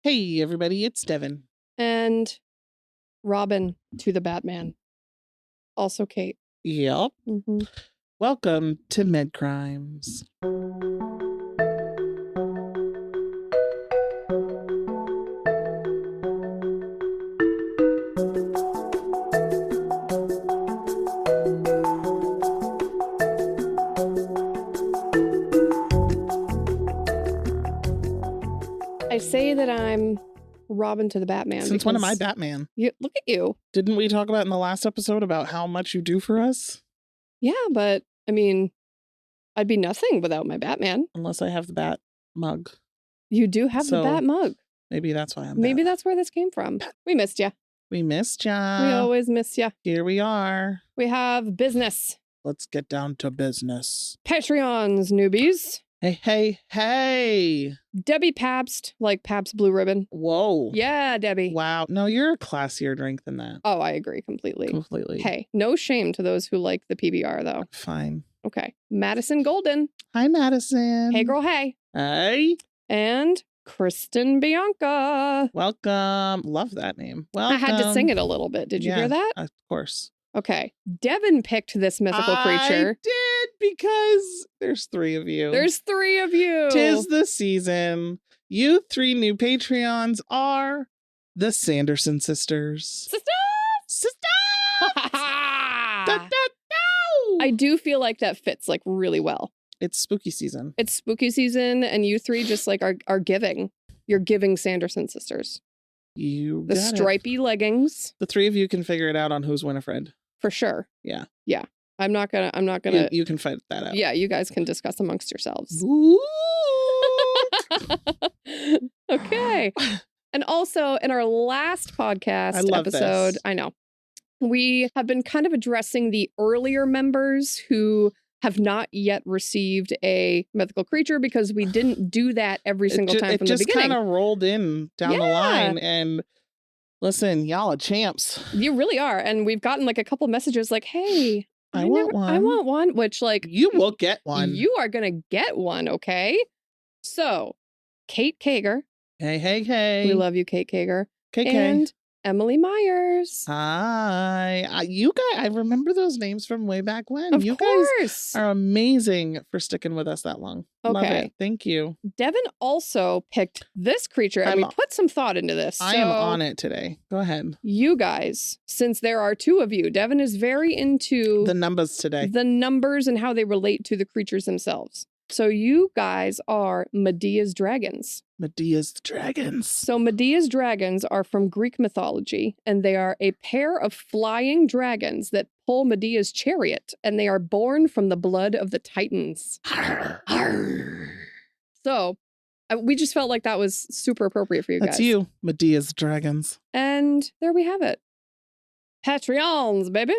Hey, everybody, it's Devin. And Robin to the Batman. Also Kate. Yep. Mm-hmm. Welcome to Medcrimes. I say that I'm Robin to the Batman. Since when am I Batman? Look at you. Didn't we talk about in the last episode about how much you do for us? Yeah, but I mean, I'd be nothing without my Batman. Unless I have the bat mug. You do have the Bat mug. Maybe that's why I'm Maybe that's where this came from. We missed ya. We missed ya. We always miss ya. Here we are. We have business. Let's get down to business. Patreons, newbies. Hey, hey, hey. Debbie Pabst, like Pabst Blue Ribbon. Whoa. Yeah, Debbie. Wow. No, you're a classier drink than that. Oh, I agree completely. Completely. Hey, no shame to those who like the PBR, though. Fine. Okay. Madison Golden. Hi, Madison. Hey, girl, hey. Hey. And Kristen Bianca. Welcome. Love that name. Welcome. I had to sing it a little bit. Did you hear that? Of course. Okay. Devin picked this mythical creature. I did, because there's three of you. There's three of you. 'Tis the season. You three new Patreons are the Sanderson sisters. Sisters! I do feel like that fits like really well. It's spooky season. It's spooky season, and you three just like are giving. You're giving Sanderson sisters. You the stripy leggings. The three of you can figure it out on who's Winifred. For sure. Yeah. Yeah. I'm not gonna you can fight that out. Yeah, you guys can discuss amongst yourselves. Okay. And also in our last podcast episode, I know, we have been kind of addressing the earlier members who have not yet received a mythical creature, because we didn't do that every single time from the beginning. It just kind of rolled in down the line, and listen, y'all are champs. You really are. And we've gotten like a couple messages like, hey, I want one, which like you will get one. You are going to get one. Okay. So Kate Kager. Hey, hey, hey. We love you, Kate Kager. KK. And Emily Myers. Hi. You guys, I remember those names from way back when. Of you course. guys are amazing for sticking with us that long. Okay. Love it. Thank you. Devin also picked this creature, and we put some thought into this. I am on it today. Go ahead. You guys, since there are two of you, Devin is very into the numbers today. The numbers and how they relate to the creatures themselves. So you guys are Medea's dragons. Medea's dragons. So Medea's dragons are from Greek mythology, and they are a pair of flying dragons that pull Medea's chariot, and they are born from the blood of the Titans. Arr. Arr. So we just felt like that was super appropriate for you guys. That's you, Medea's dragons. And there we have it. Patreons, baby.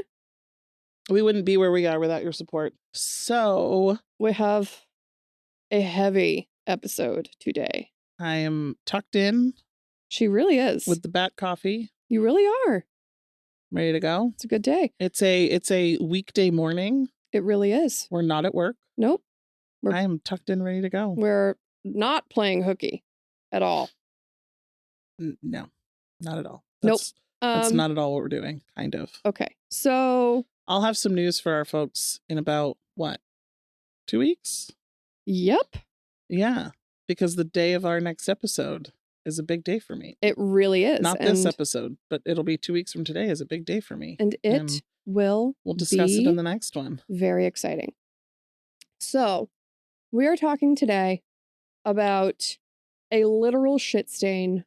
We wouldn't be where we are without your support. So we have a heavy episode today. I am tucked in. She really is. With the bat coffee. You really are. Ready to go? It's a good day. It's a weekday morning. It really is. We're not at work. Nope. I am tucked in, ready to go. We're not playing hooky at all. No, not at all. Nope. That's not at all what we're doing, kind of. Okay. So I'll have some news for our folks in about, what, 2 weeks? Yep. Yeah, because the day of our next episode is a big day for me. It really is. Not this episode, but it'll be 2 weeks from today is a big day for me. And we'll discuss it in the next one. Very exciting. So we are talking today about a literal shit stain.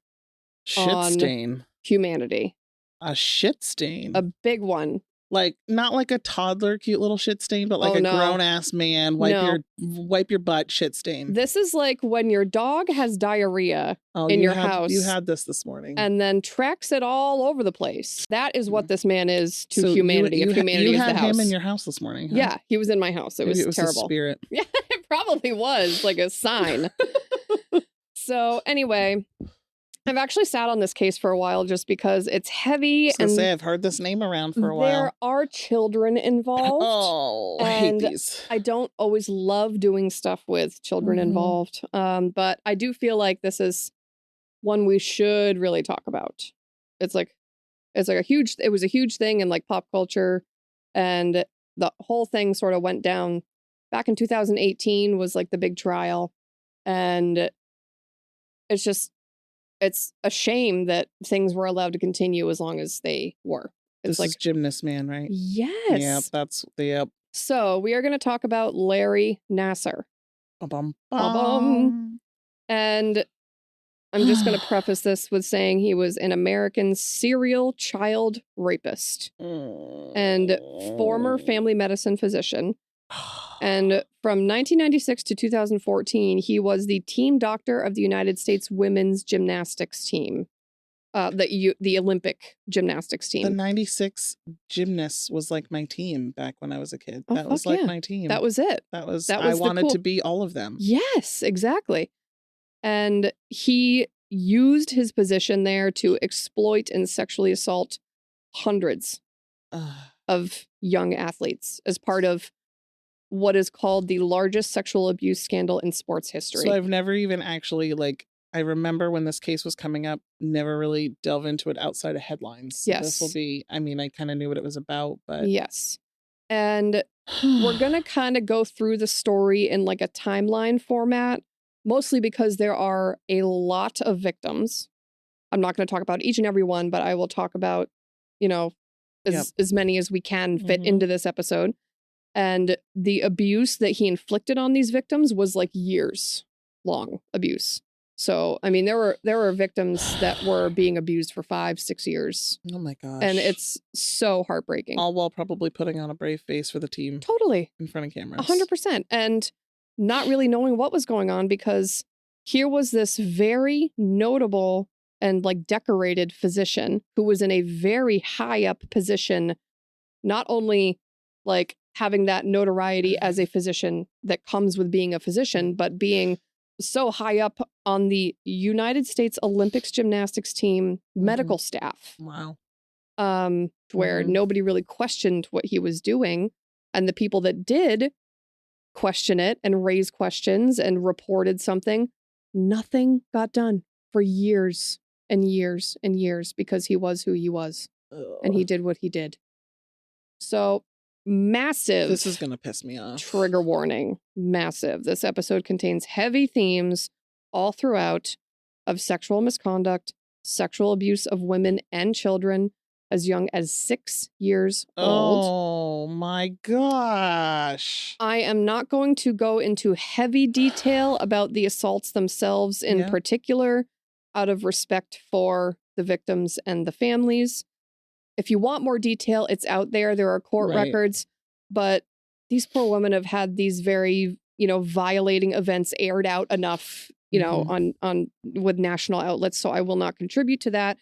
Humanity. A shit stain. A big one. Like, not like a toddler cute little shit stain, but like grown-ass man wipe your butt shit stain. This is like when your dog has diarrhea in your house. You had this morning. And then tracks it all over the place. That is what this man is to humanity. If humanity is the house. You had him in your house this morning, huh? Yeah, he was in my house. It was terrible. A spirit. Yeah, it probably was like a sign. So anyway, I've actually sat on this case for a while just because it's heavy. I was gonna say, I've heard this name around for a while. There are children involved. Oh, I hate these. I don't always love doing stuff with children involved. But I do feel like this is one we should really talk about. It was a huge thing in like pop culture, and the whole thing sort of went down back in 2018 was like the big trial. And it's a shame that things were allowed to continue as long as they were. This like is Gymnast Man, right? Yes. Yep, that's the So we are going to talk about Larry Nassar. And I'm just going to preface this with saying he was an American serial child rapist and former family medicine physician. And from 1996 to 2014, he was the team doctor of the United States women's gymnastics team, the Olympic gymnastics team. The 96 gymnasts was like my team back when I was a kid. That was like my team. That was it. I wanted to be all of them. Yes, exactly. And he used his position there to exploit and sexually assault hundreds of young athletes as part of what is called the largest sexual abuse scandal in sports history. So I've never even actually, I remember when this case was coming up, never really delve into it outside of headlines. So yes. This will be, I kind of knew what it was about, but. Yes. And we're going to kind of go through the story in like a timeline format, mostly because there are a lot of victims. I'm not going to talk about each and every one, but I will talk about, as many as we can fit into this episode. And the abuse that he inflicted on these victims was like years long abuse. So, there were victims that were being abused for 5-6 years. Oh my gosh. And it's so heartbreaking. All while probably putting on a brave face for the team. Totally. In front of cameras. 100%. And not really knowing what was going on, because here was this very notable and like decorated physician who was in a very high up position, not only like having that notoriety as a physician that comes with being a physician, but being so high up on the United States Olympics gymnastics team medical staff. Wow. Where nobody really questioned what he was doing. And the people that did question it and raise questions and reported something, nothing got done for years and years and years, because he was who he was. And he did what he did. So massive. This is going to piss me off. Trigger warning. Massive. This episode contains heavy themes all throughout of sexual misconduct, sexual abuse of women and children as young as 6 years old. Oh my gosh. I am not going to go into heavy detail about the assaults themselves in particular, out of respect for the victims and the families. If you want more detail, it's out there. There are court records, but these poor women have had these very, violating events aired out enough, on with national outlets. So I will not contribute to that.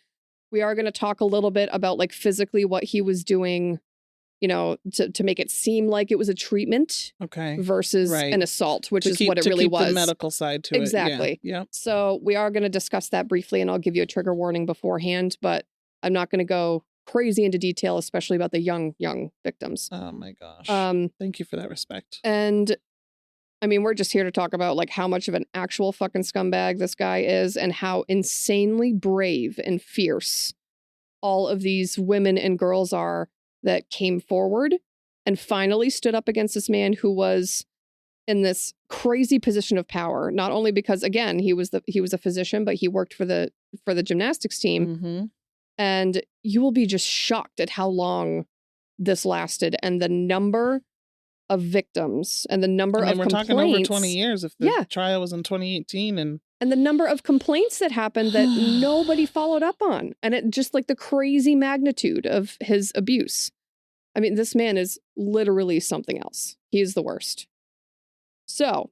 We are going to talk a little bit about like physically what he was doing, to make it seem like it was a treatment versus an assault, which is what it really was. The medical side to exactly. it. Yeah. So we are going to discuss that briefly, and I'll give you a trigger warning beforehand, but I'm not going to go crazy into detail, especially about the young victims. Oh my gosh. Thank you for that respect. And we're just here to talk about like how much of an actual fucking scumbag this guy is, and how insanely brave and fierce all of these women and girls are that came forward and finally stood up against this man who was in this crazy position of power. Not only because, again, he was a physician, but he worked for the gymnastics team. And you will be just shocked at how long this lasted, and the number of victims and the number of complaints. We're talking over 20 years if the trial was in 2018. And the number of complaints that happened that nobody followed up on. And it just like the crazy magnitude of his abuse. This man is literally something else. He is the worst. So,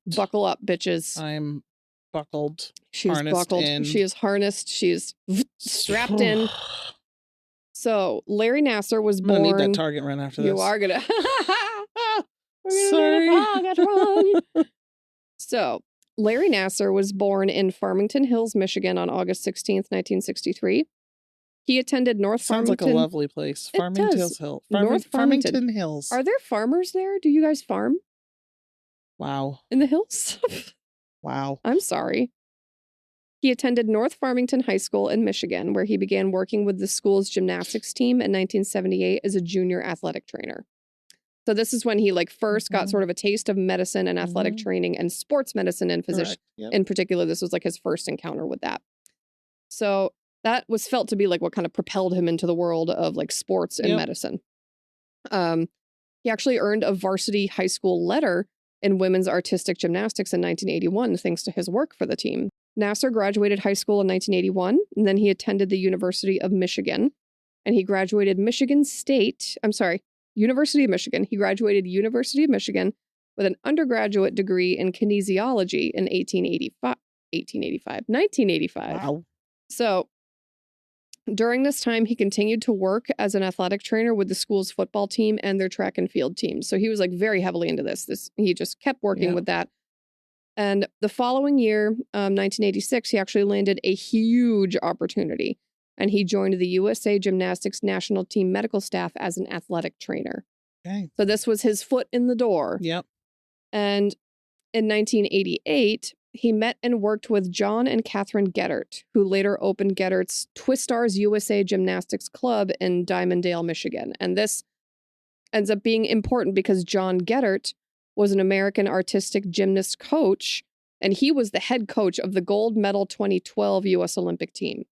buckle up, bitches. I'm buckled. She's buckled. In. She is harnessed. She is strapped in. So Larry Nassar was born. I'm gonna need that Target run after this. You are gonna. Sorry. So Larry Nassar was born in Farmington Hills, Michigan on August 16th, 1963. He attended North Sounds Farmington. Like a lovely place. Farmington Hills. North Farmington Hills. Are there farmers there? Do you guys farm? Wow. In the hills? Wow. I'm sorry. He attended North Farmington High School in Michigan, where he began working with the school's gymnastics team in 1978 as a junior athletic trainer. So this is when he first got sort of a taste of medicine and athletic training and sports medicine and physician. Yep. In particular, this was his first encounter with that. So that was felt to be what kind of propelled him into the world of sports and medicine. He actually earned a varsity high school letter in women's artistic gymnastics in 1981, thanks to his work for the team. Nassar graduated high school in 1981, and then he attended the University of Michigan, and he graduated University of Michigan. He graduated University of Michigan with an undergraduate degree in kinesiology in 1985. Wow. So during this time, he continued to work as an athletic trainer with the school's football team and their track and field teams. So he was very heavily into this. He just kept working with that. And the following year, 1986, he actually landed a huge opportunity. And he joined the USA Gymnastics national team medical staff as an athletic trainer. Okay. So this was his foot in the door. Yep. And in 1988, he met and worked with John and Catherine Geddert, who later opened Geddert's Twistars USA Gymnastics Club in Dimondale, Michigan. And this ends up being important because John Geddert was an American artistic gymnast coach, and he was the head coach of the gold medal 2012 U.S. Olympic team.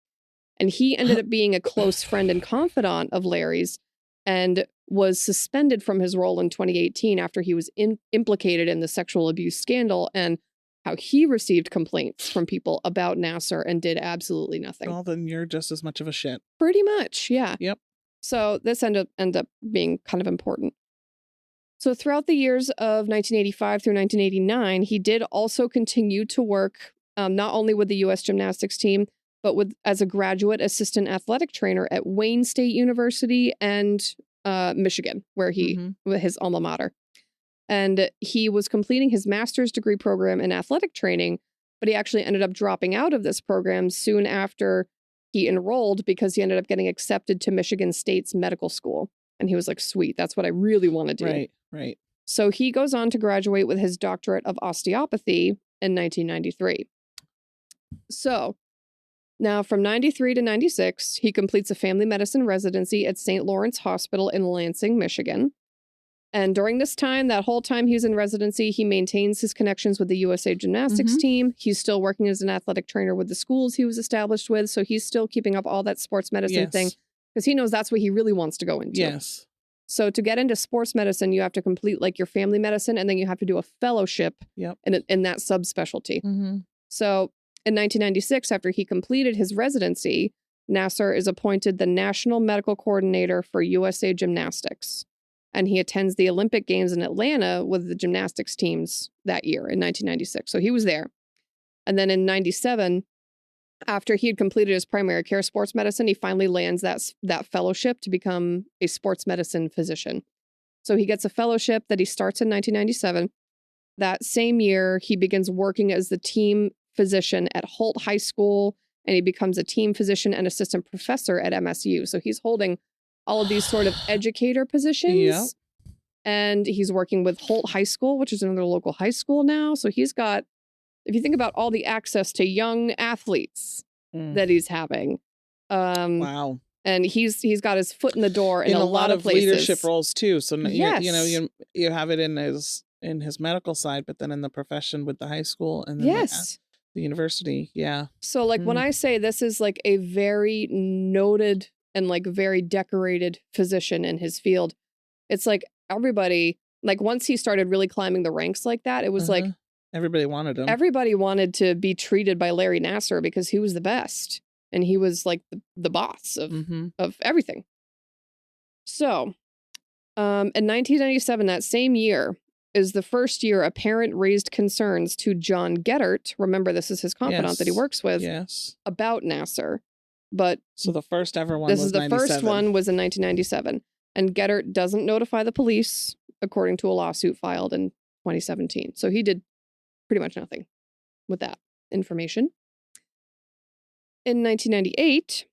And he ended up being a close friend and confidant of Larry's and was suspended from his role in 2018 after he was implicated in the sexual abuse scandal and how he received complaints from people about Nassar and did absolutely nothing. Well, then you're just as much of a shit. Pretty much, yeah. Yep. So this ended up being kind of important. So throughout the years of 1985 through 1989, he did also continue to work not only with the U.S. gymnastics team, but as a graduate assistant athletic trainer at Wayne State University and Michigan, where his alma mater. And he was completing his master's degree program in athletic training, but he actually ended up dropping out of this program soon after he enrolled because he ended up getting accepted to Michigan State's medical school. And he was like, sweet, that's what I really want to do. Right. So he goes on to graduate with his doctorate of osteopathy in 1993. So now from 93 to 96, he completes a family medicine residency at St. Lawrence Hospital in Lansing, Michigan. And during this time, that whole time he's in residency, he maintains his connections with the USA Gymnastics team. He's still working as an athletic trainer with the schools he was established with. So he's still keeping up all that sports medicine thing because he knows that's what he really wants to go into. Yes. So to get into sports medicine, you have to complete your family medicine, and then you have to do a fellowship in that subspecialty. So in 1996, after he completed his residency, Nassar is appointed the National Medical Coordinator for USA Gymnastics. And he attends the Olympic Games in Atlanta with the gymnastics teams that year in 1996. So he was there. And then in 97, after he had completed his primary care sports medicine, he finally lands that fellowship to become a sports medicine physician. So he gets a fellowship that he starts in 1997. That same year, he begins working as the team physician at Holt High School, and he becomes a team physician and assistant professor at MSU. So he's holding all of these sort of educator positions. Yep. And he's working with Holt High School, which is another local high school now. So he's got, if you think about all the access to young athletes that he's having. Wow. And he's got his foot in the door in a lot of places. Leadership roles too. So you have it in his medical side, but then in the profession with the high school and then the university. Yeah. So when I say this is a very noted and very decorated physician in his field, it's everybody, once he started really climbing the ranks like that, it was everybody wanted him. Everybody wanted to be treated by Larry Nassar because he was the best. And he was the boss of everything. So in 1997, that same year, is the first year a parent raised concerns to John Geddert. Remember, this is his confidant that he works with. Yes. About Nassar. But so the first ever one was 97. The first one was in 1997. And Geddert doesn't notify the police, according to a lawsuit filed in 2017. So he did pretty much nothing with that information. In 1998,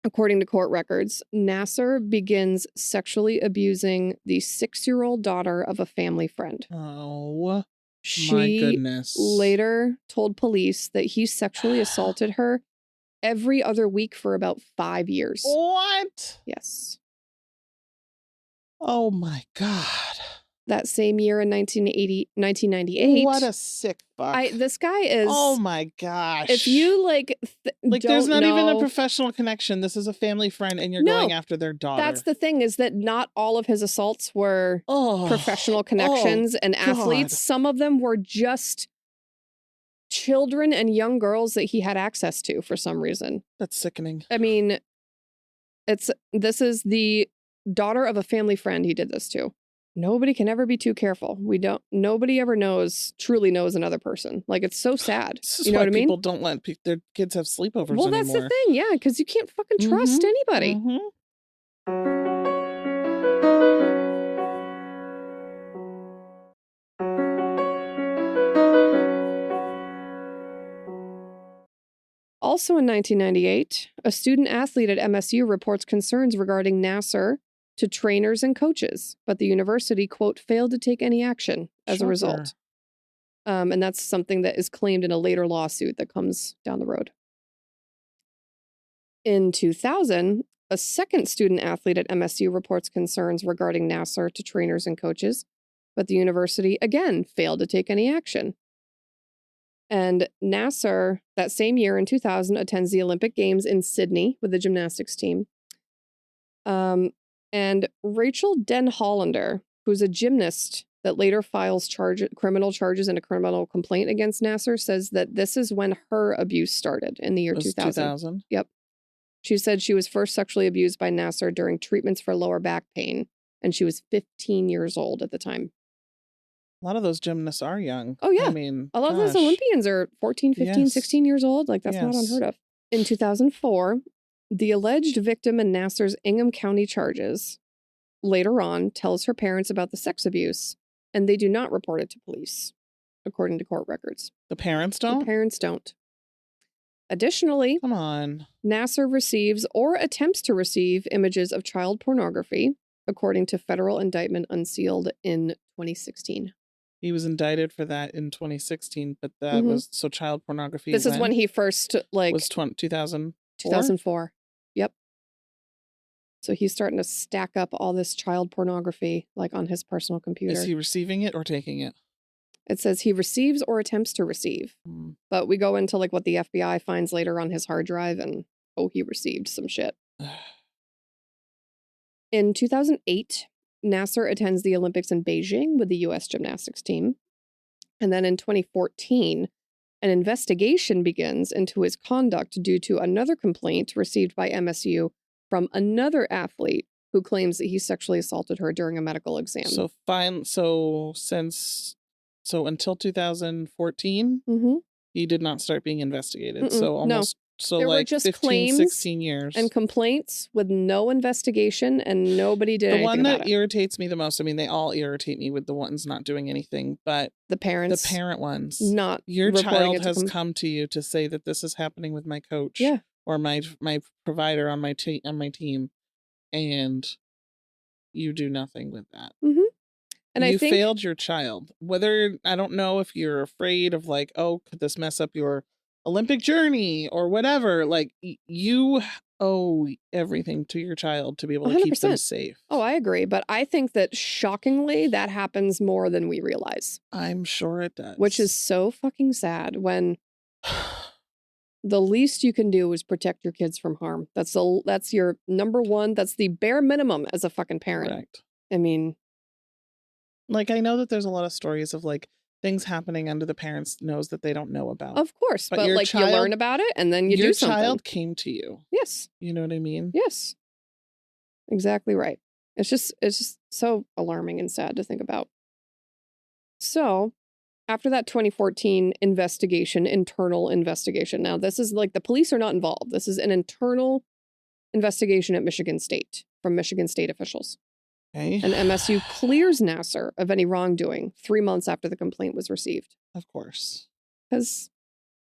according to court records, Nassar begins sexually abusing the 6-year-old daughter of a family friend. Oh. She later told police that he sexually assaulted her every other week for about 5 years. What? Yes. Oh my God. That same year in 1998. What a sick fuck. This guy is... Oh my gosh. If you there's not even a professional connection. This is a family friend and you're going after their daughter. That's the thing, is that not all of his assaults were professional connections and athletes. Some of them were just children and young girls that he had access to for some reason. That's sickening. I mean, this is the daughter of a family friend he did this to. Nobody can ever be too careful. Nobody ever truly knows another person. Like, it's so sad. This is why people don't let their kids have sleepovers anymore. Well, that's the thing, yeah, because you can't fucking trust anybody. Also in 1998, a student athlete at MSU reports concerns regarding Nassar to trainers and coaches, but the university, quote, failed to take any action as a result. And that's something that is claimed in a later lawsuit that comes down the road. In 2000, a second student athlete at MSU reports concerns regarding Nassar to trainers and coaches, but the university, again, failed to take any action. And Nassar, that same year in 2000, attends the Olympic Games in Sydney with the gymnastics team. And Rachel Den Hollander, who's a gymnast that later files criminal charges and a criminal complaint against Nassar, says that this is when her abuse started in the year 2000. Yep. She said she was first sexually abused by Nassar during treatments for lower back pain, and she was 15 years old at the time. A lot of those gymnasts are young. Oh, yeah. I mean, a lot of those Olympians are 14, 15, 16 years old. Like, that's not unheard of. In 2004, the alleged victim in Nassar's Ingham County charges later on tells her parents about the sex abuse, and they do not report it to police, according to court records. The parents don't? The parents don't. Additionally, come on, Nassar receives or attempts to receive images of child pornography, according to federal indictment unsealed in 2016. He was indicted for that in 2016, but that was child pornography. This is when he first was 2004. 2004. Yep. So he's starting to stack up all this child pornography on his personal computer. Is he receiving it or taking it? It says he receives or attempts to receive. But we go into what the FBI finds later on his hard drive, and he received some shit. In 2008, Nassar attends the Olympics in Beijing with the U.S. gymnastics team. And then in 2014, an investigation begins into his conduct due to another complaint received by MSU from another athlete who claims that he sexually assaulted her during a medical exam. So until 2014, he did not start being investigated. So almost there were just 15, claims 16 years. And complaints with no investigation, and nobody did anything about it. The one that irritates me the most, I mean, they all irritate me with the ones not doing anything, but the parent ones. Not your child has come to you to say that this is happening with my coach or my provider on my team, and you do nothing with that. And I think failed your child. Whether, I don't know if you're afraid of could this mess up your Olympic journey or whatever, you owe everything to your child to be able to 100%. Keep them safe. Oh, I agree. But I think that shockingly, that happens more than we realize. I'm sure it does. Which is so fucking sad when the least you can do is protect your kids from harm. That's your number one. That's the bare minimum as a fucking parent. Correct. I mean, I know that there's a lot of stories of things happening under the parents' nose that they don't know about. Of course, but you learn about it and then you do something. Your child came to you. Yes. You know what I mean? Yes. Exactly right. It's just so alarming and sad to think about. So, after that 2014 internal investigation, now this is the police are not involved. This is an internal investigation at Michigan State from Michigan State officials. Okay. And MSU clears Nassar of any wrongdoing 3 months after the complaint was received. Of course. Because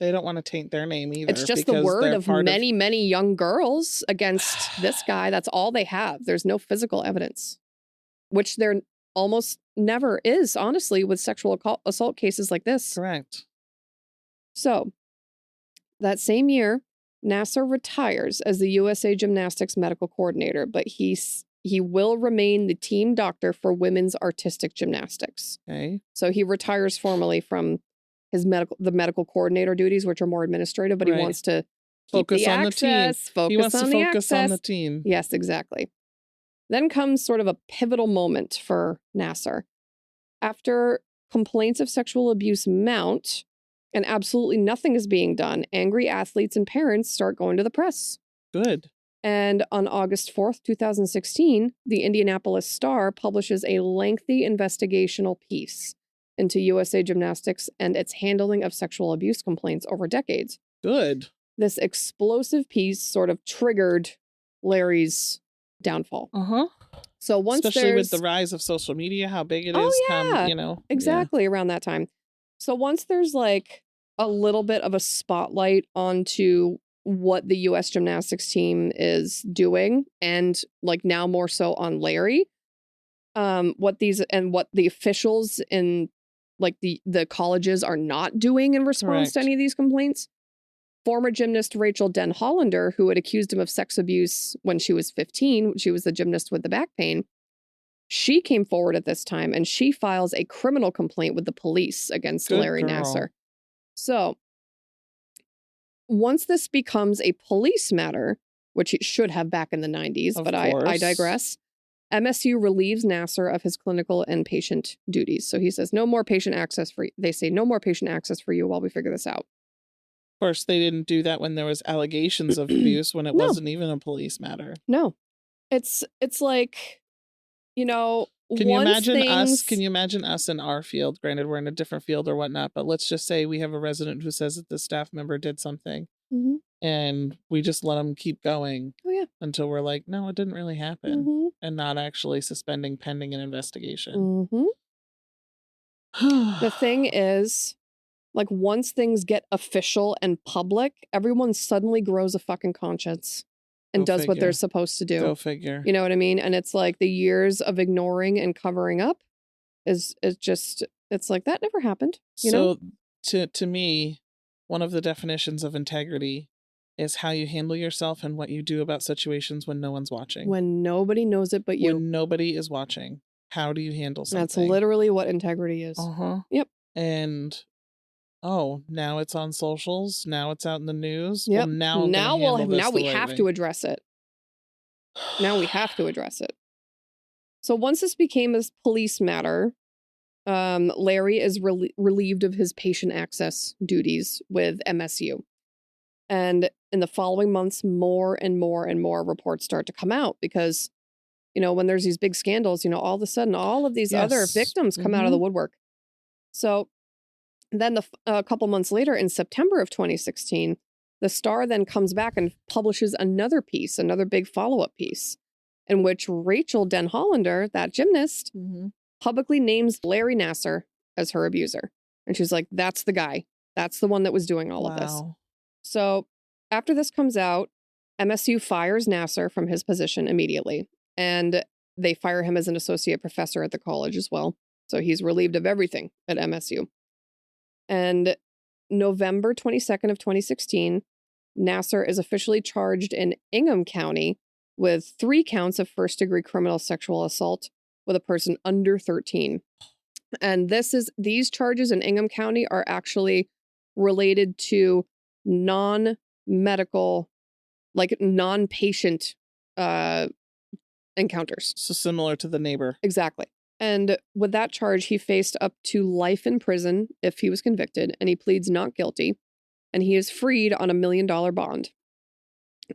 they don't want to taint their name either. It's just the word of many young girls against this guy. That's all they have. There's no physical evidence, which they're almost never is, honestly, with sexual assault cases like this. Correct. So, that same year, Nassar retires as the USA Gymnastics medical coordinator, but he will remain the team doctor for women's artistic gymnastics. Okay. So he retires formally from his medical coordinator duties, which are more administrative, but he wants to focus on the team. He wants to focus on the team. Yes, exactly. Then comes sort of a pivotal moment for Nassar. After complaints of sexual abuse mount and absolutely nothing is being done, angry athletes and parents start going to the press. Good. And on August 4th, 2016, the Indianapolis Star publishes a lengthy investigational piece into USA Gymnastics and its handling of sexual abuse complaints over decades. Good. This explosive piece sort of triggered Larry's downfall. So once especially with the rise of social media, how big it is, exactly around that time. So once there's like a little bit of a spotlight onto what the US gymnastics team is doing, and like now more so on Larry, what the officials in like the colleges are not doing in response to any of these complaints. Former gymnast Rachel Den Hollander, who had accused him of sex abuse when she was 15, she was the gymnast with the back pain. She came forward at this time and she files a criminal complaint with the police against Larry Nassar. So once this becomes a police matter, which it should have back in the 90s, but I digress, MSU relieves Nassar of his clinical and patient duties. So he says, no more patient access for you. They say, no more patient access for you while we figure this out. Of course, they didn't do that when there was allegations of abuse, when it wasn't even a police matter. No. It's like, Can you imagine us in our field? Granted, we're in a different field or whatnot, but let's just say we have a resident who says that the staff member did something and we just let them keep going until we're like, no, it didn't really happen, and not actually suspending pending an investigation. The thing is, like, once things get official and public, everyone suddenly grows a fucking conscience and does what they're supposed to do. Go figure. You know what I mean? And it's like the years of ignoring and covering up is just, it's like, that never happened. You know? To me, one of the definitions of integrity is how you handle yourself and what you do about situations when no one's watching. When nobody knows it but you. When nobody is watching. How do you handle something? That's literally what integrity is. Yep. And now it's on socials. Now it's out in the news. Yep. Well, now we have to address it. Now we have to address it. So once this became a police matter, Larry is relieved of his patient access duties with MSU. And in the following months, more and more and more reports start to come out because, when there's these big scandals, all of a sudden, all of these other victims come out of the woodwork. So then a couple months later, in September of 2016, the Star then comes back and publishes another piece, another big follow-up piece, in which Rachel Den Hollander, that gymnast, publicly names Larry Nassar as her abuser. And she's like, that's the guy. That's the one that was doing all of this. So after this comes out, MSU fires Nassar from his position immediately. And they fire him as an associate professor at the college as well. So he's relieved of everything at MSU. And November 22nd of 2016, Nassar is officially charged in Ingham County with 3 counts of first-degree criminal sexual assault with a person under 13. And these charges in Ingham County are actually related to non-medical, like non-patient encounters. So similar to the neighbor. Exactly. And with that charge, he faced up to life in prison if he was convicted, and he pleads not guilty, and he is freed on $1 million bond.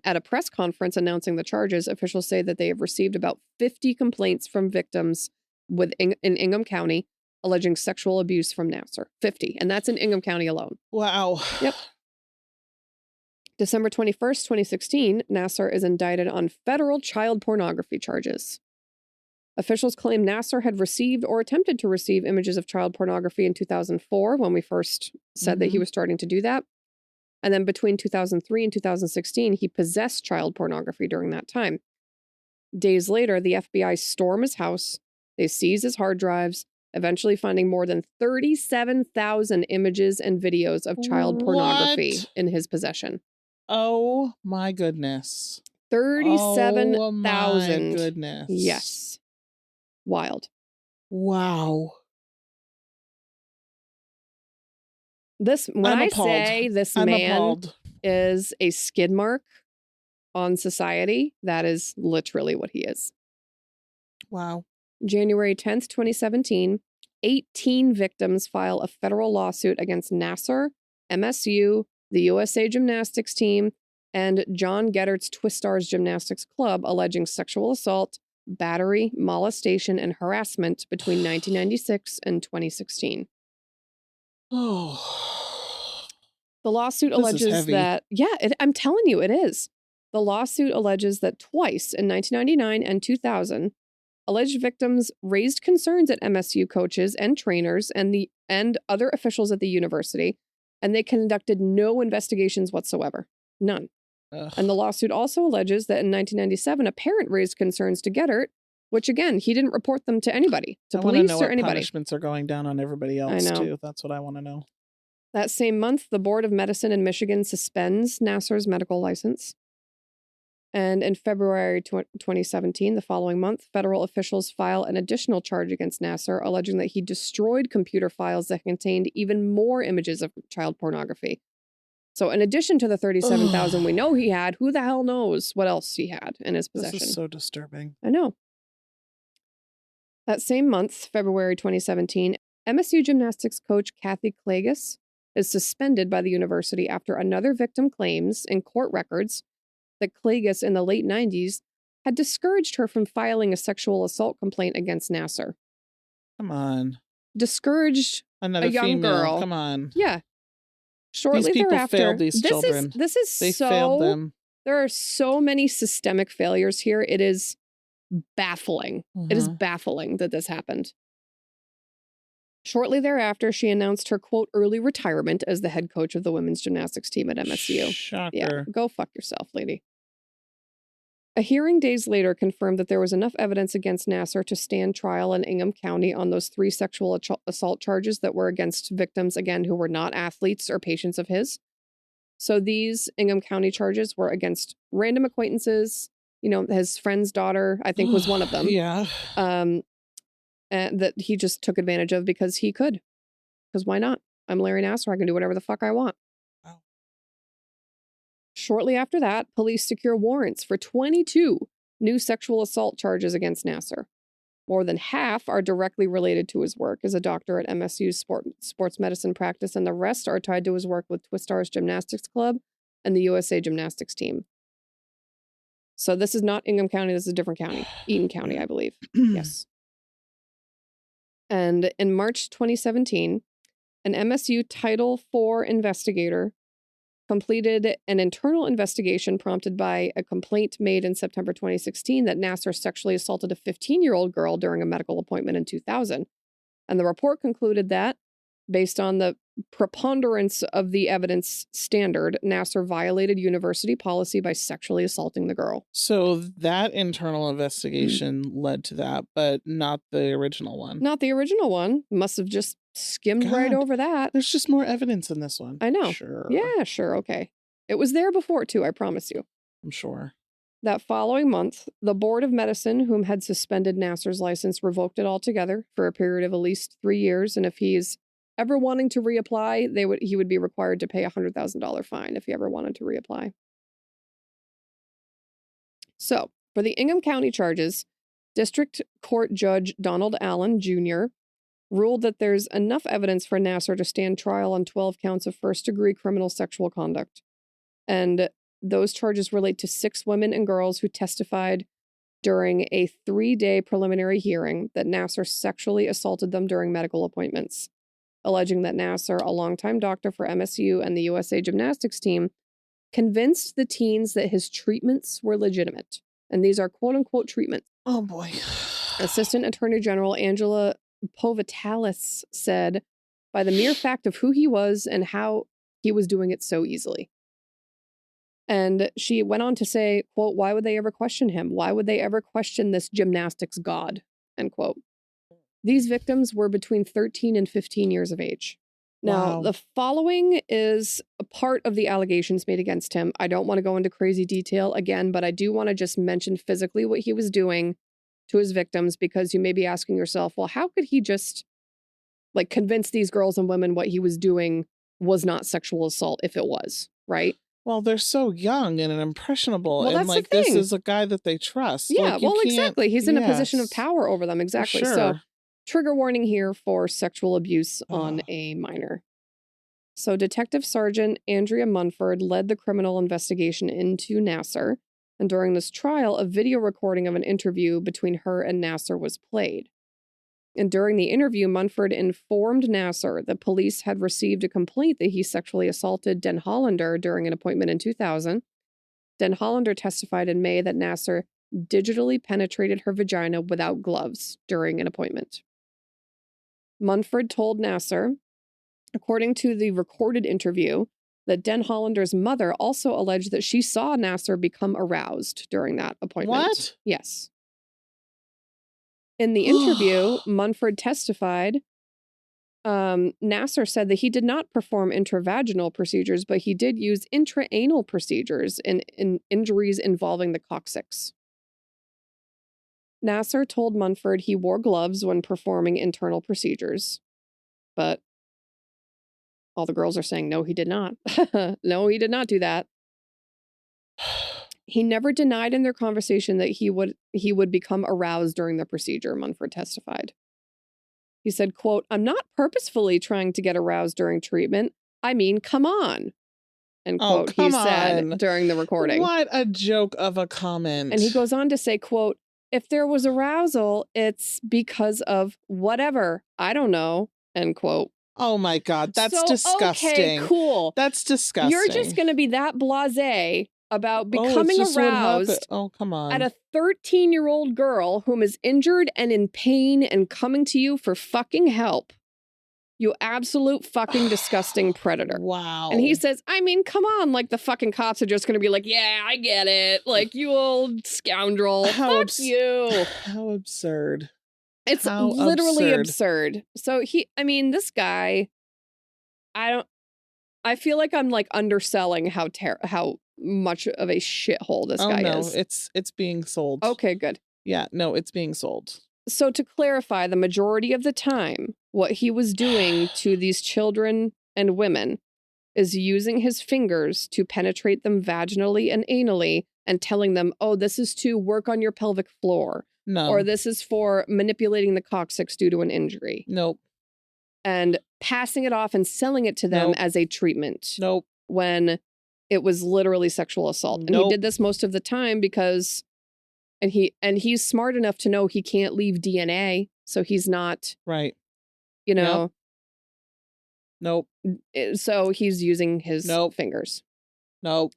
At a press conference announcing the charges, officials say that they have received about 50 complaints from victims in Ingham County alleging sexual abuse from Nassar. 50. And that's in Ingham County alone. Wow. Yep. December 21st, 2016, Nassar is indicted on federal child pornography charges. Officials claim Nassar had received or attempted to receive images of child pornography in 2004 when we first said that he was starting to do that. And then between 2003 and 2016, he possessed child pornography during that time. Days later, the FBI storm his house They seized his hard drives, eventually finding more than 37,000 images and videos of child pornography in his possession. Oh my goodness. 37,000. Oh my goodness. Yes. Wild. Wow. When I say this man is a skid mark on society, that is literally what he is. Wow. January 10th, 2017, 18 victims file a federal lawsuit against Nassar, MSU, the USA Gymnastics team, and John Geddert's Twistars Gymnastics Club, alleging sexual assault, battery, molestation, and harassment between 1996 and 2016. Oh. The lawsuit alleges that, I'm telling you, it is. The lawsuit alleges that twice in 1999 and 2000, alleged victims raised concerns at MSU coaches and trainers and other officials at the university, and they conducted no investigations whatsoever. None. Ugh. And the lawsuit also alleges that in 1997, a parent raised concerns to Geddert, which again, he didn't report them to anybody, to police or anybody. Punishments are going down on everybody else too. That's what I want to know. That same month, the Board of Medicine in Michigan suspends Nassar's medical license. And in February 2017, the following month, federal officials file an additional charge against Nassar, alleging that he destroyed computer files that contained even more images of child pornography. So in addition to the 37,000 we know he had, who the hell knows what else he had in his possession? This is so disturbing. I know. That same month, February 2017, MSU gymnastics coach Kathy Klages is suspended by the university after another victim claims in court records that Klages in the late 90s had discouraged her from filing a sexual assault complaint against Nassar. Come on. Discouraged another a young female. girl. Come on. Yeah. Shortly these people thereafter, failed these children. They failed them. There are so many systemic failures here. It is baffling. It is baffling that this happened. Shortly thereafter, she announced her, quote, early retirement as the head coach of the women's gymnastics team at MSU. Shocker. Yeah, go fuck yourself, lady. A hearing days later confirmed that there was enough evidence against Nassar to stand trial in Ingham County on those 3 sexual assault charges that were against victims, again, who were not athletes or patients of his. So these Ingham County charges were against random acquaintances. You know, his friend's daughter, I think, was one of them. Yeah. And that he just took advantage of because he could. Because why not? I'm Larry Nassar. I can do whatever the fuck I want. Wow. Shortly after that, police secure warrants for 22 new sexual assault charges against Nassar. More than half are directly related to his work as a doctor at MSU's sports medicine practice, and the rest are tied to his work with Twistars Gymnastics Club and the USA Gymnastics team. So this is not Ingham County. This is a different county. Eaton County, I believe. Yes. And in March 2017, an MSU Title IV investigator completed an internal investigation prompted by a complaint made in September 2016 that Nassar sexually assaulted a 15-year-old girl during a medical appointment in 2000. And the report concluded that, based on the preponderance of the evidence standard, Nassar violated university policy by sexually assaulting the girl. So that internal investigation led to that, but not the original one. Not the original one. Must have just skimmed right over that. There's just more evidence in this one. I know. Sure. Yeah, sure. Okay. It was there before, too, I promise you. I'm sure. That following month, the Board of Medicine, whom had suspended Nassar's license, revoked it altogether for a period of at least 3 years. And if he's ever wanting to reapply, he would be required to pay a $100,000 fine if he ever wanted to reapply. So, for the Ingham County charges, District Court Judge Donald Allen Jr. ruled that there's enough evidence for Nassar to stand trial on 12 counts of first-degree criminal sexual conduct. And those charges relate to 6 women and girls who testified during a 3-day preliminary hearing that Nassar sexually assaulted them during medical appointments, alleging that Nassar, a longtime doctor for MSU and the USA Gymnastics team, convinced the teens that his treatments were legitimate. And these are quote-unquote treatments. Oh, boy. Assistant Attorney General Angela Povitalis said, by the mere fact of who he was and how he was doing it so easily. And she went on to say, quote, why would they ever question him? Why would they ever question this gymnastics god? End quote. These victims were between 13 and 15 years of age. Now, the following is a part of the allegations made against him. I don't want to go into crazy detail again, but I do want to just mention physically what he was doing to his victims, because you may be asking yourself, well, how could he just like convince these girls and women what he was doing was not sexual assault if it was, right? Well, they're so young and impressionable. Well, and that's like, the thing. this is a guy that they trust. Yeah, like, well, exactly. He's in a position of power over them. Exactly. Sure. So, trigger warning here for sexual abuse on a minor. So, Detective Sergeant Andrea Munford led the criminal investigation into Nassar. And during this trial, a video recording of an interview between her and Nassar was played. And during the interview, Munford informed Nassar that police had received a complaint that he sexually assaulted Den Hollander during an appointment in 2000. Den Hollander testified in May that Nassar digitally penetrated her vagina without gloves during an appointment. Munford told Nassar, according to the recorded interview, that Den Hollander's mother also alleged that she saw Nassar become aroused during that appointment. What? Yes. In the interview, Munford testified, Nassar said that he did not perform intravaginal procedures, but he did use intraanal procedures in injuries involving the coccyx. Nassar told Munford he wore gloves when performing internal procedures, but all the girls are saying, no, he did not. No, he did not do that. He never denied in their conversation that he would become aroused during the procedure, Munford testified. He said, quote, "I'm not purposefully trying to get aroused during treatment. I mean, come on." End quote, he said during the recording. What a joke of a comment. And he goes on to say, quote, "If there was arousal, it's because of whatever. I don't know." End quote. Oh my God, that's disgusting. Okay, cool. That's disgusting. You're just going to be that blasé about becoming aroused come on. at a 13-year-old girl whom is injured and in pain and coming to you for fucking help. You absolute fucking disgusting predator. Wow. And he says, I mean, come on. Like, the fucking cops are just going to be like, yeah, I get it. Like, you old scoundrel. Fuck you. How absurd. It's literally absurd. So this guy, I feel like I'm like underselling how much of a shithole this guy is. It's being sold. Okay, good. Yeah, no, it's being sold. So to clarify, the majority of the time, what he was doing to these children and women is using his fingers to penetrate them vaginally and anally and telling them, oh, this is to work on your pelvic floor. No. Or this is for manipulating the coccyx due to an injury. Nope. And passing it off and selling it to them as a treatment. Nope. When it was literally sexual assault. And he did this most of the time because, and he's smart enough to know he can't leave DNA. So he's not. Right. You know. Nope. So he's using his fingers. Nope.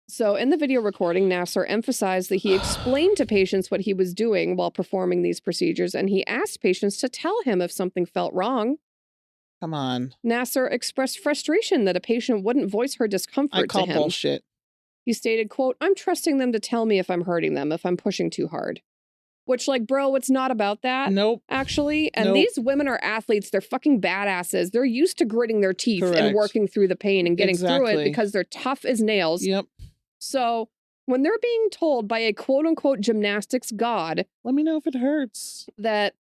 So in the video recording, Nassar emphasized that he explained to patients what he was doing while performing these procedures, and he asked patients to tell him if something felt wrong. Come on. Nassar expressed frustration that a patient wouldn't voice her discomfort to him. I call bullshit. He stated, quote, "I'm trusting them to tell me if I'm hurting them, if I'm pushing too hard." Which, like, bro, it's not about that. Nope. Actually. And these women are athletes. They're fucking badasses. They're used to gritting their teeth and working through the pain and getting through it because they're tough as nails. Yep. So when they're being told by a quote unquote gymnastics god, let me know if it hurts, that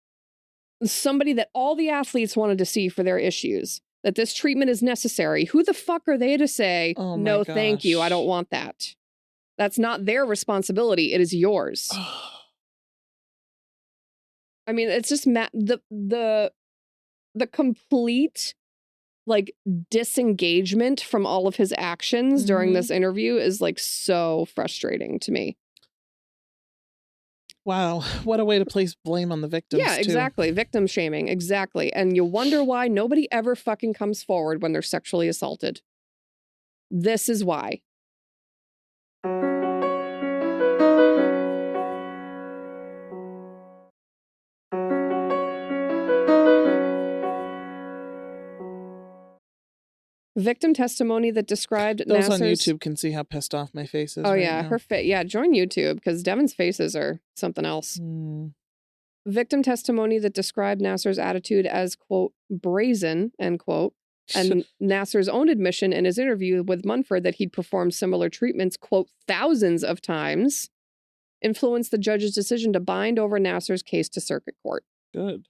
somebody that all the athletes wanted to see for their issues, that this treatment is necessary, who the fuck are they to say, no, thank you, I don't want that? That's not their responsibility. It is yours. I mean, it's just the complete like disengagement from all of his actions during this interview is like so frustrating to me. Wow, what a way to place blame on the victims. Yeah, exactly. Victim shaming, exactly. And you wonder why nobody ever fucking comes forward when they're sexually assaulted. This is why. Victim testimony that described those Nassar's... on YouTube can see how pissed off my face is. Oh, right, yeah, now. Her face. Yeah, join YouTube because Devin's faces are something else. victim testimony that described Nassar's attitude as, quote, brazen, end quote, and Nassar's own admission in his interview with Munford that he'd performed similar treatments, quote, thousands of times, influenced the judge's decision to bind over Nassar's case to circuit court. Good.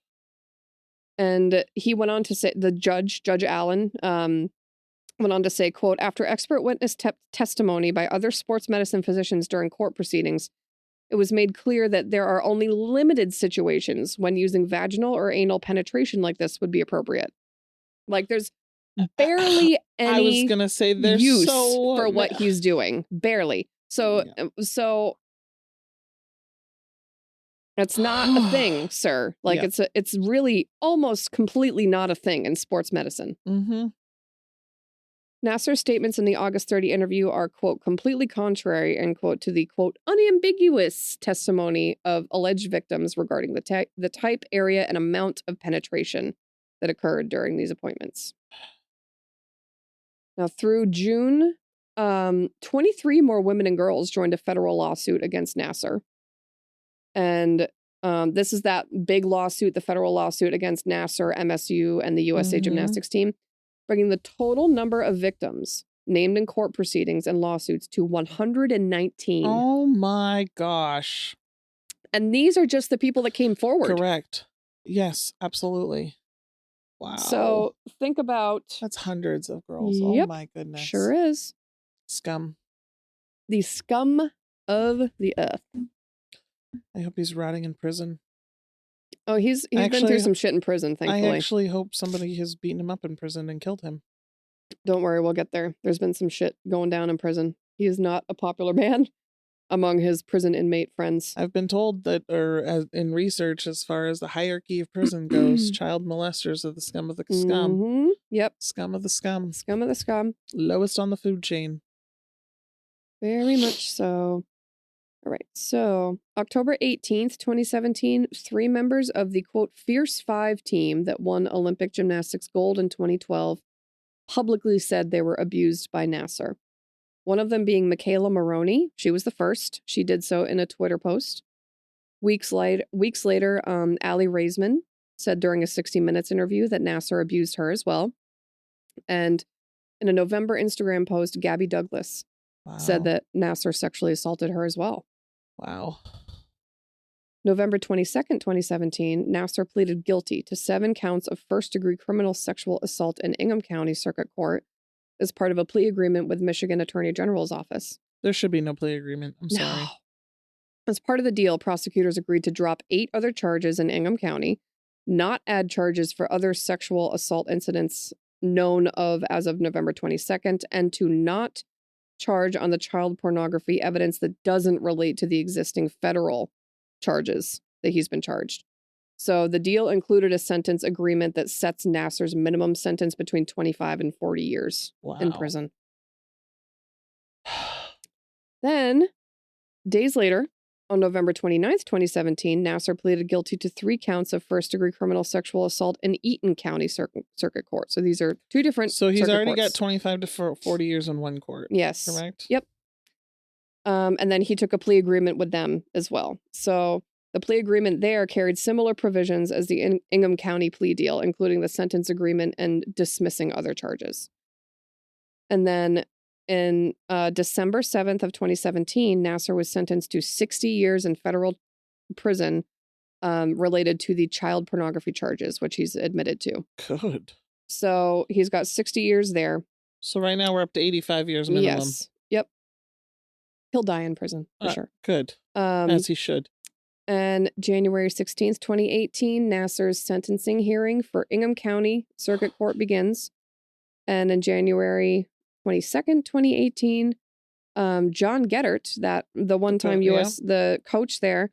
And he went on to say, Judge Allen, went on to say, quote, after expert witness testimony by other sports medicine physicians during court proceedings, it was made clear that there are only limited situations when using vaginal or anal penetration like this would be appropriate. Like, there's barely any I was gonna say there's use for what he's doing. Barely. So it's not a thing, sir. Like, it's really almost completely not a thing in sports medicine. Mm-hmm. Nassar's statements in the August 30 interview are, quote, completely contrary, end quote, to the, quote, unambiguous testimony of alleged victims regarding the type, area, and amount of penetration that occurred during these appointments. Now, through June, 23 more women and girls joined a federal lawsuit against Nassar. And this is that big lawsuit, the federal lawsuit against Nassar, MSU, and the USA Gymnastics team, bringing the total number of victims named in court proceedings and lawsuits to 119. Oh my gosh. And these are just the people that came forward. Correct. Yes, absolutely. Wow. So think about... That's hundreds of girls. Yep, oh my goodness. Sure is. Scum. The scum of the earth. I hope he's rotting in prison. Oh, he's been through some shit in prison, thankfully. I actually hope somebody has beaten him up in prison and killed him. Don't worry, we'll get there. There's been some shit going down in prison. He is not a popular man among his prison inmate friends. I've been told that, in research, as far as the hierarchy of prison goes, child molesters are the scum of the scum. Mm-hmm. Yep. Scum of the scum. Scum of the scum. Lowest on the food chain. Very much so. All right, so October 18th, 2017, 3 members of the, quote, Fierce 5 team that won Olympic gymnastics gold in 2012 publicly said they were abused by Nassar. One of them being Michaela Maroney. She was the first. She did so in a Twitter post. Weeks later, Allie Raisman said during a 60 Minutes interview that Nassar abused her as well. And in a November Instagram post, Gabby Douglas said that Nassar sexually assaulted her as well. Wow. November 22nd, 2017, Nassar pleaded guilty to 7 counts of first-degree criminal sexual assault in Ingham County Circuit Court as part of a plea agreement with Michigan Attorney General's office. There should be no plea agreement. I'm sorry. As part of the deal, prosecutors agreed to drop 8 other charges in Ingham County, not add charges for other sexual assault incidents known of as of November 22nd, and to not charge on the child pornography evidence that doesn't relate to the existing federal charges that he's been charged. So the deal included a sentence agreement that sets Nassar's minimum sentence between 25 and 40 years in prison. Then, days later, on November 29th, 2017, Nassar pleaded guilty to 3 counts of first-degree criminal sexual assault in Eaton County Circuit Court. So these are 2 different So he's already courts. got 25 to 40 years in one court. Yes. Correct? Yep. And then he took a plea agreement with them as well. So the plea agreement there carried similar provisions as the Ingham County plea deal, including the sentence agreement and dismissing other charges. And then in December 7th of 2017, Nassar was sentenced to 60 years in federal prison related to the child pornography charges, which he's admitted to. Good. So he's got 60 years there. So right now we're up to 85 years minimum. Yes. Yep. He'll die in prison, for sure. Good. As he should. And January 16th, 2018, Nassar's sentencing hearing for Ingham County Circuit Court begins. And in January 22nd, 2018, John Geddert, the one-time the coach there,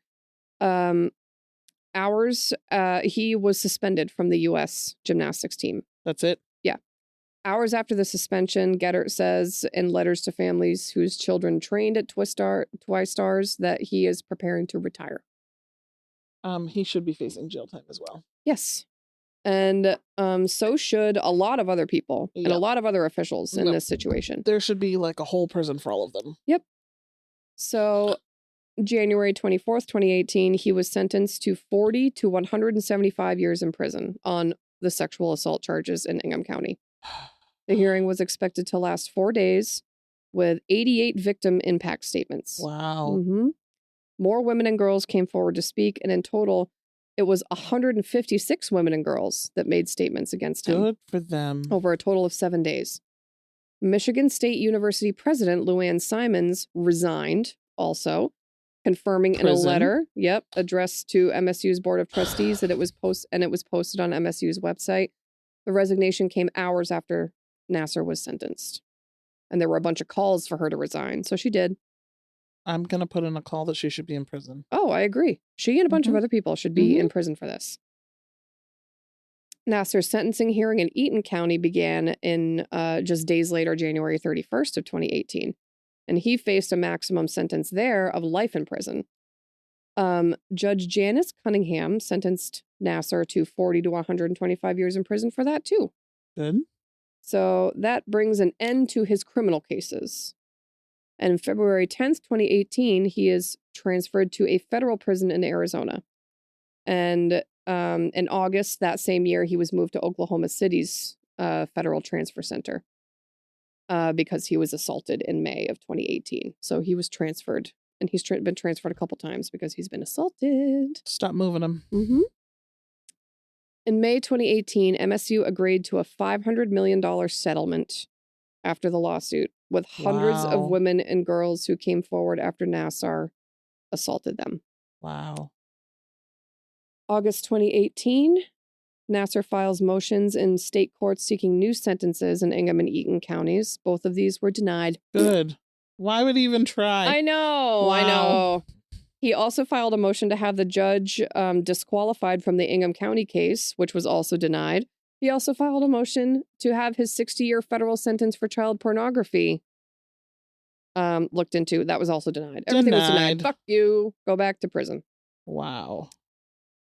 he was suspended from the U.S. gymnastics team. That's it? Yeah. Hours after the suspension, Geddert says in letters to families whose children trained at Twi-Stars that he is preparing to retire. He should be facing jail time as well. Yes. And so should a lot of other people and a lot of other officials in this situation. There should be like a whole prison for all of them. Yep. So January 24th, 2018, he was sentenced to 40 to 175 years in prison on the sexual assault charges in Ingham County. The hearing was expected to last 4 days with 88 victim impact statements. Wow. More women and girls came forward to speak, and in total, it was 156 women and girls that made statements against him. Good for them. Over a total of 7 days. Michigan State University President Luann Simons resigned also, confirming in a letter, addressed to MSU's Board of Trustees that it was posted on MSU's website. The resignation came hours after Nassar was sentenced. And there were a bunch of calls for her to resign, so she did. I'm going to put in a call that she should be in prison. Oh, I agree. She and a bunch of other people should be in prison for this. Nassar's sentencing hearing in Eaton County began in just days later, January 31st of 2018. And he faced a maximum sentence there of life in prison. Judge Janice Cunningham sentenced Nassar to 40 to 125 years in prison for that, too. Good. So that brings an end to his criminal cases. And February 10th, 2018, he is transferred to a federal prison in Arizona. And in August that same year, he was moved to Oklahoma City's federal transfer center because he was assaulted in May of 2018. So he was transferred, and he's been transferred a couple times because he's been assaulted. Stop moving him. In May 2018, MSU agreed to a $500 million settlement after the lawsuit with hundreds of women and girls who came forward after Nassar assaulted them. Wow. August 2018, Nassar files motions in state courts seeking new sentences in Ingham and Eaton counties. Both of these were denied. Good. Why would he even try? I know. Wow. I know. He also filed a motion to have the judge disqualified from the Ingham County case, which was also denied. He also filed a motion to have his 60-year federal sentence for child pornography looked into. That was also denied. Everything was denied. Fuck you. Go back to prison. Wow.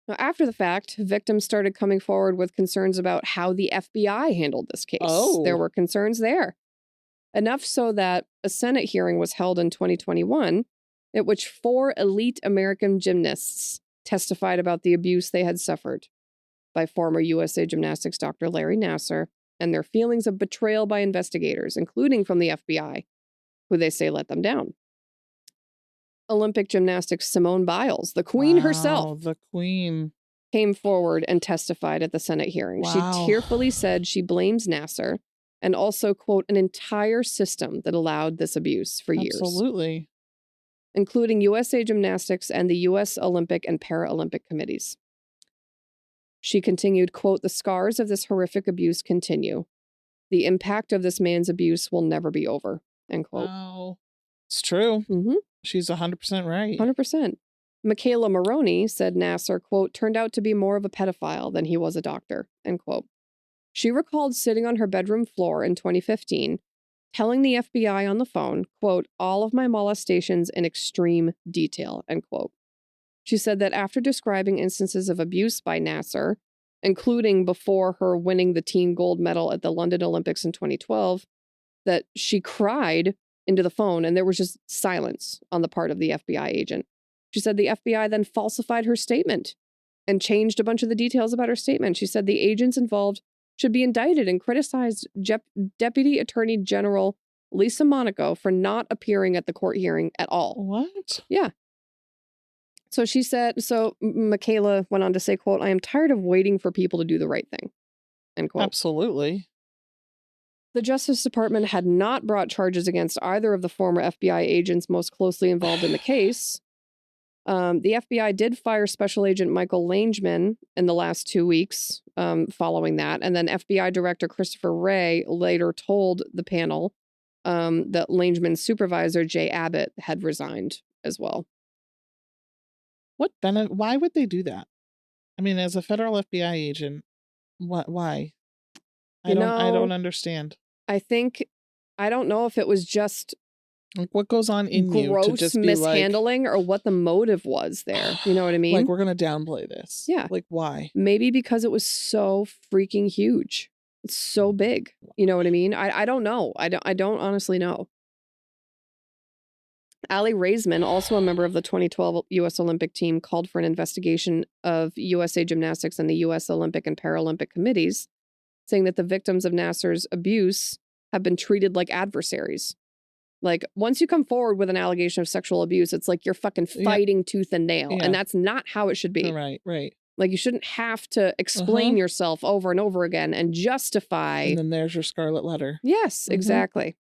Now, after the fact, victims started coming forward with concerns about how the FBI handled this case. Oh. There were concerns there. Enough so that a Senate hearing was held in 2021 at which 4 elite American gymnasts testified about the abuse they had suffered by former USA Gymnastics Dr. Larry Nassar and their feelings of betrayal by investigators, including from the FBI, who they say let them down. Olympic gymnastics Simone Biles, the queen herself, the queen, came forward and testified at the Senate hearing. She tearfully said she blames Nassar and also, quote, an entire system that allowed this abuse for years. Absolutely. Including USA Gymnastics and the U.S. Olympic and Paralympic committees. She continued, quote, the scars of this horrific abuse continue. The impact of this man's abuse will never be over, end quote. Wow. It's true. She's 100% right. 100%. Michaela Maroney said Nassar, quote, turned out to be more of a pedophile than he was a doctor, end quote. She recalled sitting on her bedroom floor in 2015, telling the FBI on the phone, quote, all of my molestations in extreme detail, end quote. She said that after describing instances of abuse by Nassar, including before her winning the teen gold medal at the London Olympics in 2012, that she cried into the phone and there was just silence on the part of the FBI agent. She said the FBI then falsified her statement and changed a bunch of the details about her statement. She said the agents involved should be indicted and criticized Deputy Attorney General Lisa Monaco for not appearing at the court hearing at all. What? Yeah. So she said, Michaela went on to say, quote, I am tired of waiting for people to do the right thing, end quote. Absolutely. The Justice Department had not brought charges against either of the former FBI agents most closely involved in the case. The FBI did fire Special Agent Michael Langeman in the last 2 weeks following that. And then FBI Director Christopher Wray later told the panel that Langeman's supervisor, Jay Abbott, had resigned as well. Why would they do that? I mean, as a federal FBI agent, why? I don't understand. I don't know if it was just like what goes on in gross you to just mishandling or what the motive was there. You know what I mean? Like, we're going to downplay this. Yeah. Like, why? Maybe because it was so freaking huge. It's so big. You know what I mean? I don't know. I don't honestly know. Aly Raisman, also a member of the 2012 U.S. Olympic team, called for an investigation of USA Gymnastics and the U.S. Olympic and Paralympic committees, saying that the victims of Nassar's abuse have been treated like adversaries. Like, once you come forward with an allegation of sexual abuse, it's like you're fucking fighting tooth and nail. Yeah. And that's not how it should be. Right, right. Like, you shouldn't have to explain yourself over and over again and justify. And then there's your scarlet letter. Yes, exactly.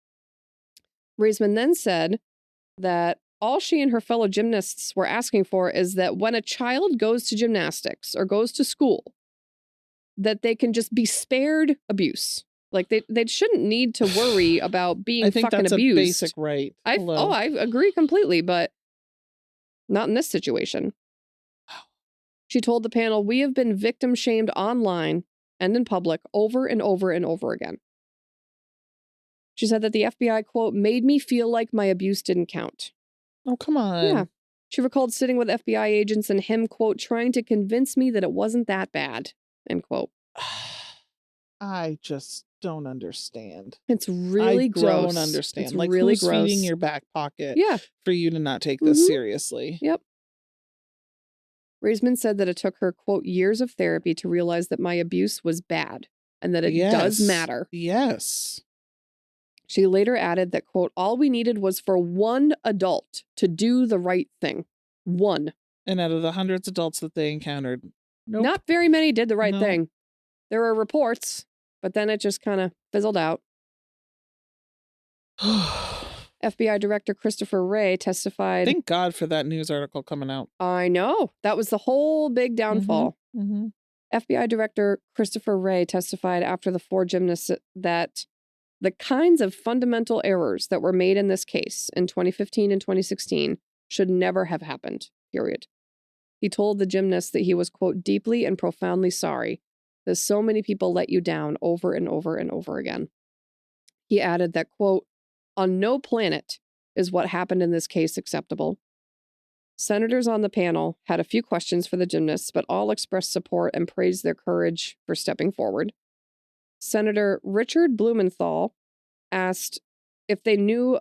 Raisman then said that all she and her fellow gymnasts were asking for is that when a child goes to gymnastics or goes to school, that they can just be spared abuse. Like, they shouldn't need to worry about being fucking abused. I think that's a basic right. I agree completely, but not in this situation. She told the panel, "We have been victim shamed online and in public over and over and over again." She said that the FBI, quote, "made me feel like my abuse didn't count." Oh, come on. Yeah. She recalled sitting with FBI agents and him, quote, "trying to convince me that it wasn't that bad," end quote. I just don't understand. It's really gross. I don't understand. It's like, really who's gross. feeding your back pocket Yeah. for you to not take this seriously? Yep. Raisman said that it took her, quote, "years of therapy to realize that my abuse was bad and that it does matter." Yes. She later added that, quote, "all we needed was for one adult to do the right thing." One. And out of the hundreds of adults that they encountered, not very many did the right thing. There were reports, but then it just kind of fizzled out. FBI Director Christopher Wray testified. Thank God for that news article coming out. I know. That was the whole big downfall. FBI Director Christopher Wray testified after the 4 gymnasts that the kinds of fundamental errors that were made in this case in 2015 and 2016 should never have happened, period. He told the gymnasts that he was, quote, "deeply and profoundly sorry that so many people let you down over and over and over again." He added that, quote, "on no planet is what happened in this case acceptable." Senators on the panel had a few questions for the gymnasts, but all expressed support and praised their courage for stepping forward. Senator Richard Blumenthal asked if they knew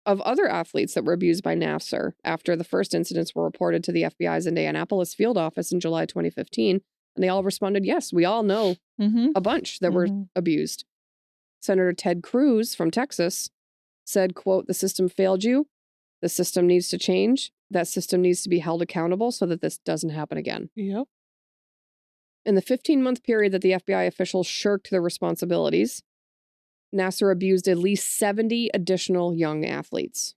of other athletes that were abused by Nassar after the first incidents were reported to the FBI's Indianapolis field office in July 2015. And they all responded, yes, we all know a bunch that were abused. Senator Ted Cruz from Texas said, quote, "the system failed you. The system needs to change. That system needs to be held accountable so that this doesn't happen again." Yep. In the 15-month period that the FBI officials shirked their responsibilities, Nassar abused at least 70 additional young athletes.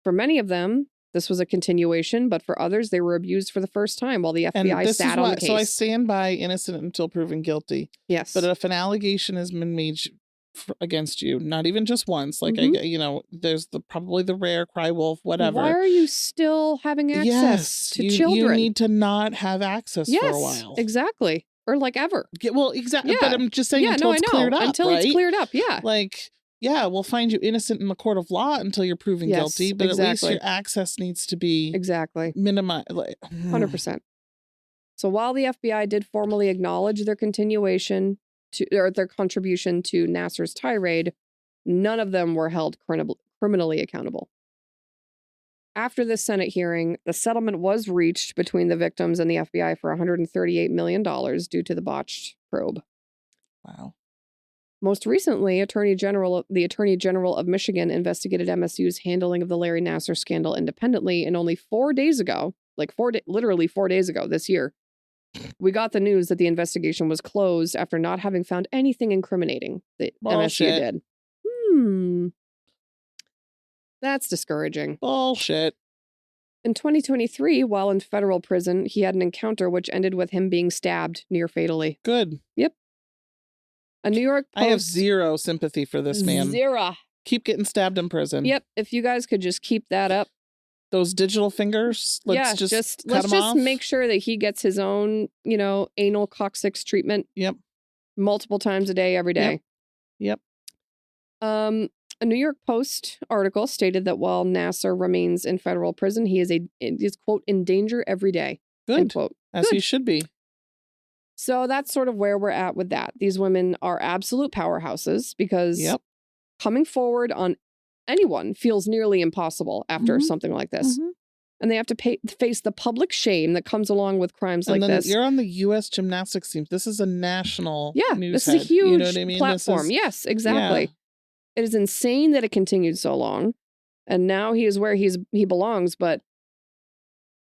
For many of them, this was a continuation, but for others, they were abused for the first time while the FBI sat on the case. So I stand by innocent until proven guilty. Yes. But if an allegation has been made against you, not even just once, like, there's probably the rare cry wolf, whatever. Why are you still having access to children? You need to not have access for a while. Exactly. Or like ever. Well, exactly. Yeah. But I'm just saying until it's cleared up. Until it's cleared up, yeah. Like, yeah, we'll find you innocent in the court of law until you're proven guilty, but at least your access needs to be minimized. 100%. So while the FBI did formally acknowledge their contribution to Nassar's tirade, none of them were held criminally accountable. After this Senate hearing, the settlement was reached between the victims and the FBI for $138 million due to the botched probe. Wow. Most recently, the Attorney General of Michigan investigated MSU's handling of the Larry Nassar scandal independently, and only 4 days ago, literally 4 days ago this year, we got the news that the investigation was closed after not having found anything incriminating that MSU did. That's discouraging. Bullshit. In 2023, while in federal prison, he had an encounter which ended with him being stabbed near fatally. Good. Yep. A New York Post... I have zero sympathy for this man. Zero. Keep getting stabbed in prison. Yep. If you guys could just keep that up. Those digital fingers, let's just make sure that he gets his own, anal coccyx treatment. Yep. Multiple times a day, every day. Yep. A New York Post article stated that while Nassar remains in federal prison, he is, quote, in danger every day. Good. End quote. As he should be. So that's sort of where we're at with that. These women are absolute powerhouses because coming forward on anyone feels nearly impossible after something like this. And they have to face the public shame that comes along with crimes like this. You're on the U.S. gymnastics team. This is a national news this is a huge you know what I mean? platform. Yes, exactly. Yeah. It is insane that it continued so long. And now he is where he belongs, but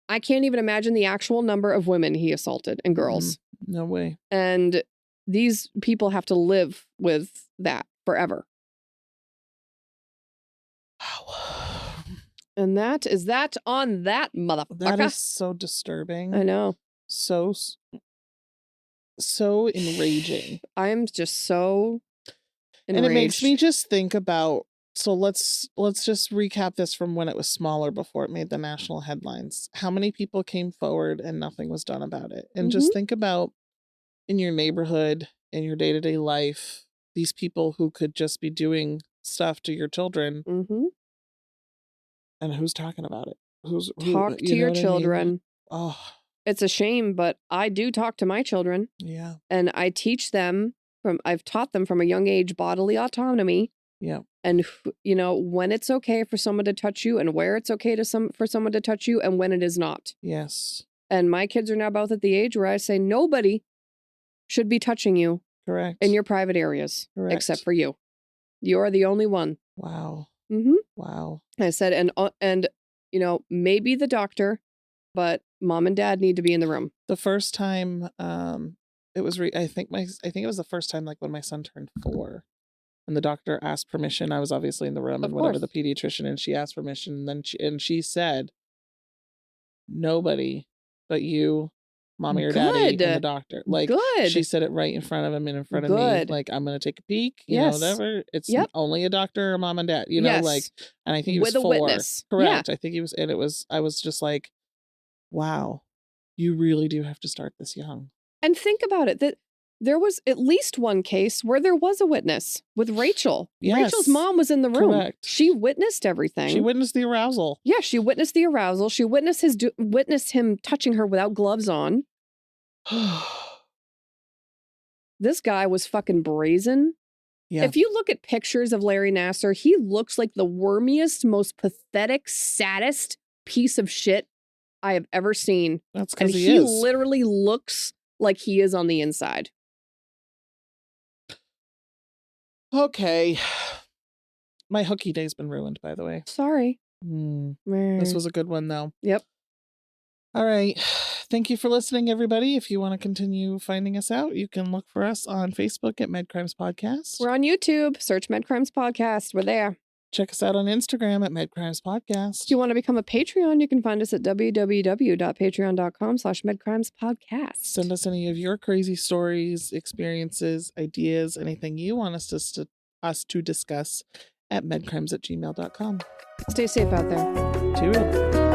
I can't even imagine the actual number of women he assaulted and girls. No way. And these people have to live with that forever. Wow. And that is that on that, motherfucker. That is so disturbing. I know. So enraging. I am just so enraged. And it makes me just think about, so let's just recap this from when it was smaller before it made the national headlines. How many people came forward and nothing was done about it? And just think about in your neighborhood, in your day-to-day life, these people who could just be doing stuff to your children. And who's talking about it? Talk to your children. I mean? Oh, it's a shame, but I do talk to my children. Yeah. And I teach them I've taught them from a young age bodily autonomy. Yeah. And, when it's okay for someone to touch you and where it's okay for someone to touch you and when it is not. Yes. And my kids are now both at the age where I say nobody should be touching you. Correct. In your private areas. Correct. Except for you. You're the only one. Wow. Wow. I said, and maybe the doctor, but mom and dad need to be in the room. The first time, it was, I think it was the first time, like when my son turned 4 and the doctor asked permission. I was obviously in the room and whatever, the pediatrician, and she asked permission. And then she said, nobody but you, mommy or daddy, and the doctor. Like, good. She said it right in front of him and in front of me. Like, I'm going to take a peek, you know, whatever. It's only a doctor or mom and dad, you know, like, and I think he was 4. Witness. Correct. I think he was, and I was just like, wow, you really do have to start this young. And think about it, that there was at least one case where there was a witness with Rachel. Yes. Rachel's mom was in the room. Correct. She witnessed everything. She witnessed the arousal. Yeah, she witnessed the arousal. She witnessed him touching her without gloves on. This guy was fucking brazen. Yeah. If you look at pictures of Larry Nassar, he looks like the wormiest, most pathetic, saddest piece of shit I have ever seen. That's because he is. Literally looks like he is on the inside. Okay. My hooky day's been ruined, by the way. Sorry. This was a good one, though. Yep. All right. Thank you for listening, everybody. If you want to continue finding us out, you can look for us on Facebook at Medcrimes Podcast. We're on YouTube. Search Medcrimes Podcast. We're there. Check us out on Instagram at Medcrimes Podcast. If you want to become a Patreon, you can find us at www.patreon.com/medcrimespodcast. Send us any of your crazy stories, experiences, ideas, anything you want us to discuss at medcrimes@gmail.com. Stay safe out there. Toodle.